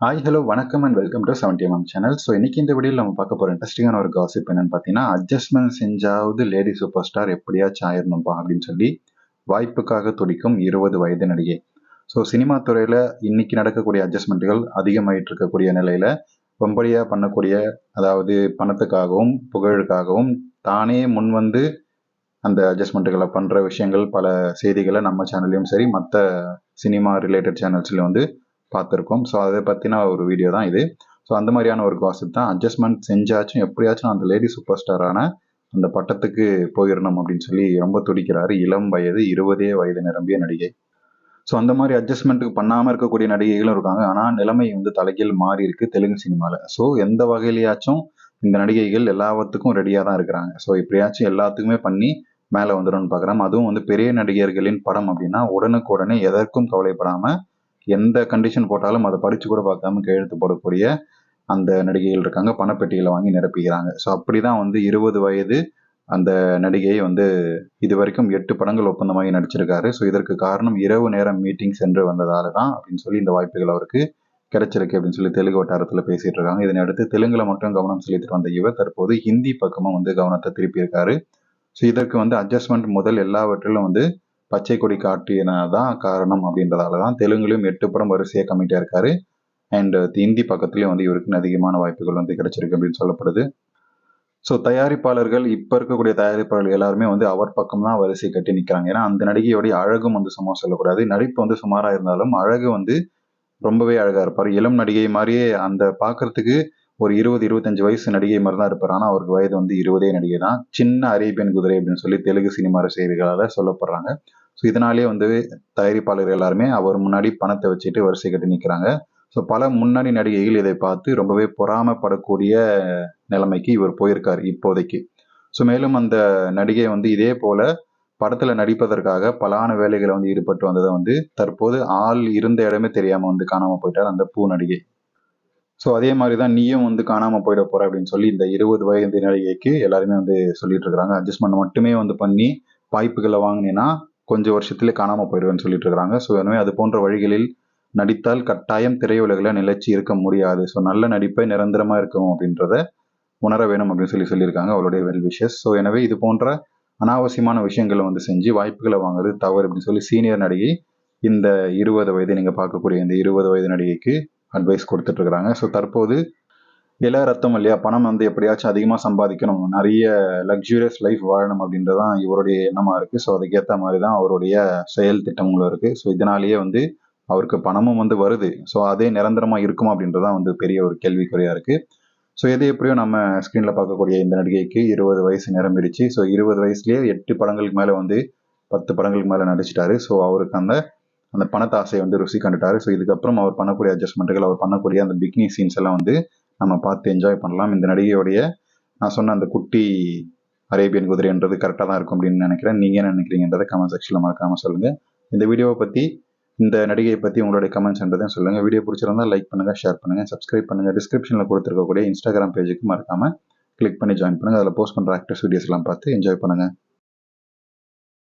Hi hello வணக்கம் and welcome to 70mm channel. So இன்னைக்கு இந்த வீடியோவில் நம்ம பார்க்க போகிற இன்ட்ரெஸ்டிங்கான ஒரு காசிப் என்னன்னு பார்த்தீங்கன்னா, அட்ஜஸ்ட்மெண்ட் செஞ்சாவது லேடி சூப்பர் ஸ்டார் எப்படியாச்சும் ஆயிரணும்பா அப்படின்னு சொல்லி வாய்ப்புக்காக துடிக்கும் 20 வயது நடிகை. ஸோ சினிமா துறையில் இன்னைக்கு நடக்கக்கூடிய அட்ஜஸ்ட்மெண்ட்டுகள் அதிகமாயிட்டு இருக்கக்கூடிய நிலையில் ரொம்படியாக பண்ணக்கூடிய, அதாவது பணத்துக்காகவும் புகழுக்காகவும் தானே முன் வந்து அந்த அட்ஜஸ்ட்மெண்ட்டுகளை பண்ணுற விஷயங்கள் பல செய்திகளை நம்ம சேனல்லையும் சரி மற்ற சினிமா ரிலேட்டட் சேனல்ஸ்லையும் வந்து பார்த்துருக்கோம். ஸோ அதை பற்றின ஒரு வீடியோ தான் இது. ஸோ அந்த மாதிரியான ஒரு காசிப் தான். அட்ஜஸ்ட்மெண்ட் செஞ்சாச்சும் எப்படியாச்சும் அந்த லேடி சூப்பர் ஸ்டாரான அந்த பட்டத்துக்கு போயிடணும் அப்படின்னு சொல்லி ரொம்ப துடிக்கிறாரு இளம் வயது 20 வயது நிரம்பிய நடிகை. ஸோ அந்த மாதிரி அட்ஜஸ்ட்மெண்ட்டுக்கு பண்ணாமல் இருக்கக்கூடிய நடிகைகளும் இருக்காங்க. ஆனால் நிலைமை வந்து தலைகீழ் மாறி இருக்கு தெலுங்கு சினிமாவில். ஸோ எந்த வகையிலையாச்சும் இந்த நடிகைகள் எல்லாத்துக்கும் ரெடியாக தான் இருக்கிறாங்க. ஸோ எப்படியாச்சும் எல்லாத்துக்குமே பண்ணி மேலே வந்துடும்னு பார்க்குறாங்க. அதுவும் வந்து பெரிய நடிகர்களின் படம் அப்படின்னா உடனுக்குடனே எதற்கும் கவலைப்படாமல் எந்த கண்டிஷன் போட்டாலும் அதை படித்து கூட பார்க்காம கையெழுத்து போடக்கூடிய அந்த நடிகைகள் இருக்காங்க. பணப்பெட்டிகளை வாங்கி நிரப்பிக்கிறாங்க. ஸோ அப்படி தான் வந்து 20 வயது அந்த நடிகை வந்து இது வரைக்கும் 8 படங்கள் ஒப்பந்தமாகி நடிச்சிருக்காரு. ஸோ இதற்கு காரணம் இரவு நேரம் மீட்டிங் சென்று வந்ததால தான் அப்படின்னு சொல்லி இந்த வாய்ப்புகள் அவருக்கு கிடைச்சிருக்கு அப்படின்னு சொல்லி தெலுங்கு வட்டாரத்தில் பேசிட்டு இருக்காங்க. இதனை அடுத்து தெலுங்குல மட்டும் கவனம் செலுத்திட்டு வந்த இவர் தற்போது ஹிந்தி பக்கமும் வந்து கவனத்தை திருப்பி இருக்காரு. ஸோ இதற்கு வந்து அட்ஜஸ்ட்மெண்ட் முதல் எல்லாவற்றிலும் வந்து பச்சை கொடி காட்டியதான் காரணம் அப்படின்றதால தான் தெலுங்குலையும் 8 படம் வரிசையாக கம்மிட்டாக இருக்காரு. அண்ட் ஹிந்தி பக்கத்துலேயும் வந்து இவருக்கு அதிகமான வாய்ப்புகள் வந்து கிடைச்சிருக்கு அப்படின்னு சொல்லப்படுது. ஸோ தயாரிப்பாளர்கள் இப்போ இருக்கக்கூடிய தயாரிப்பாளர்கள் எல்லாருமே வந்து அவர் பக்கம் தான் வரிசை கட்டி நிற்கிறாங்க. ஏன்னா அந்த நடிகையோடைய அழகும் வந்து சும்மா சொல்லக்கூடாது. நடிப்பு வந்து சுமாராக இருந்தாலும் அழகு வந்து ரொம்பவே அழகாக இருப்பார். இளம் நடிகை மாதிரியே அந்த பார்க்கறதுக்கு ஒரு 20-25 வயசு நடிகை மாதிரி தான் இருப்பார். ஆனால் அவருக்கு வயது வந்து 20 நடிகை தான். சின்ன அரேபியன் குதிரை அப்படின்னு சொல்லி தெலுங்கு சினிமா ரசிகர்களால் சொல்லப்படுறாங்க. ஸோ இதனாலே வந்து தயாரிப்பாளர்கள் எல்லாருமே அவர் முன்னாடி பணத்தை வச்சுட்டு வரிசை கட்டி நிற்கிறாங்க. ஸோ பல முன்னணி நடிகைகள் இதை பார்த்து ரொம்பவே பொறாமப்படக்கூடிய நிலைமைக்கு இவர் போயிருக்கார் இப்போதைக்கு. ஸோ மேலும் அந்த நடிகை வந்து இதே போல படத்தில் நடிப்பதற்காக பலான வேலைகளை வந்து ஈடுபட்டு வந்ததை வந்து தற்போது ஆள் இருந்த இடமே தெரியாமல் வந்து காணாமல் போயிட்டார் அந்த பூ நடிகை. ஸோ அதே மாதிரி தான் நீயும் வந்து காணாமல் போயிட போற அப்படின்னு சொல்லி இந்த 20 வயது நடிகைக்கு எல்லாருமே வந்து சொல்லிட்டு இருக்கிறாங்க. அட்ஜஸ்ட்மெண்ட் மட்டுமே வந்து பண்ணி வாய்ப்புகளை வாங்கினீங்கன்னா கொஞ்சம் வருஷத்துல காணாமல் போயிடுவேன்னு சொல்லிட்டு இருக்கிறாங்க. ஸோ எனவே அது போன்ற வழிகளில் நடித்தால் கட்டாயம் திரையுலகில் நிலைச்சி இருக்க முடியாது. ஸோ நல்ல நடிப்பை நிரந்தரமாக இருக்கும் அப்படின்றத உணர வேணும் அப்படின்னு சொல்லியிருக்காங்க அவருடைய வெல் விஷஸ். ஸோ எனவே இது போன்ற அனாவசியமான விஷயங்களை வந்து செஞ்சு வாய்ப்புகளை வாங்குறது தவறு அப்படின்னு சொல்லி சீனியர் நடிகை இந்த 20 வயது நீங்கள் பார்க்கக்கூடிய இந்த 20 வயது நடிகைக்கு அட்வைஸ் கொடுத்துட்டு இருக்கிறாங்க. ஸோ தற்போது இள ரத்தம் இல்லையா, பணம் வந்து எப்படியாச்சும் அதிகமாக சம்பாதிக்கணும், நிறைய லக்ஸூரியஸ் லைஃப் வாழணும் அப்படின்றதான் இவருடைய எண்ணமாக இருக்குது. ஸோ அதுக்கேற்ற மாதிரி தான் அவருடைய செயல் திட்டங்களும் இருக்குது. ஸோ இதனாலேயே வந்து அவருக்கு பணமும் வந்து வருது. ஸோ அதே நிரந்தரமாக இருக்குமா அப்படின்றதான் வந்து பெரிய ஒரு கேள்விக்குறியாக இருக்குது. ஸோ எது எப்படியோ நம்ம ஸ்க்ரீனில் பார்க்கக்கூடிய இந்த நடிகைக்கு 20 வயசு நிரம்பிடுச்சு. ஸோ 20 வயசுலேயே 8 படங்களுக்கு மேலே வந்து 10 படங்களுக்கு மேலே நடிச்சிட்டாரு. ஸோ அவருக்கு அந்த அந்த பணத்தாசை வந்து ருசி கண்டுட்டாரு. ஸோ இதுக்கப்புறம் அவர் பண்ணக்கூடிய அட்ஜஸ்ட்மெண்ட்டுகள், அவர் பண்ணக்கூடிய அந்த பிக்னி சீன்ஸ் எல்லாம் வந்து நம்ம பார்த்து என்ஜாய் பண்ணலாம். இந்த நடிகையோடைய நான் சொன்ன அந்த குட்டி அரேபியன் குதிரைன்றது கரெக்டாக தான் இருக்கும் அப்படின்னு நினைக்கிறேன். நீங்கள் என்ன நினைக்கிறீங்கன்றதை கமெண்ட் செக்ஷனில் மறக்காமல் சொல்லுங்கள். இந்த வீடியோவை பற்றி, இந்த நடிகையை பற்றி உங்களுடைய கமெண்ட்ஸ்ன்றதையும் சொல்லுங்கள். வீடியோ பிடிச்சிருந்தா லைக் பண்ணுங்கள், ஷேர் பண்ணுங்கள், சப்ஸ்கிரைப் பண்ணுங்கள். டிஸ்கிரிப்ஷனில் கொடுத்துருக்கக்கூடிய இன்ஸ்டாகிராம் பேஜுக்கு மறக்காமல் கிளிக் பண்ணி ஜாயின் பண்ணுங்கள். அதில் போஸ்ட் பண்ணுற ஆக்டர்ஸ் வீடியோஸ்லாம் பார்த்து என்ஜாய் பண்ணுங்கள்.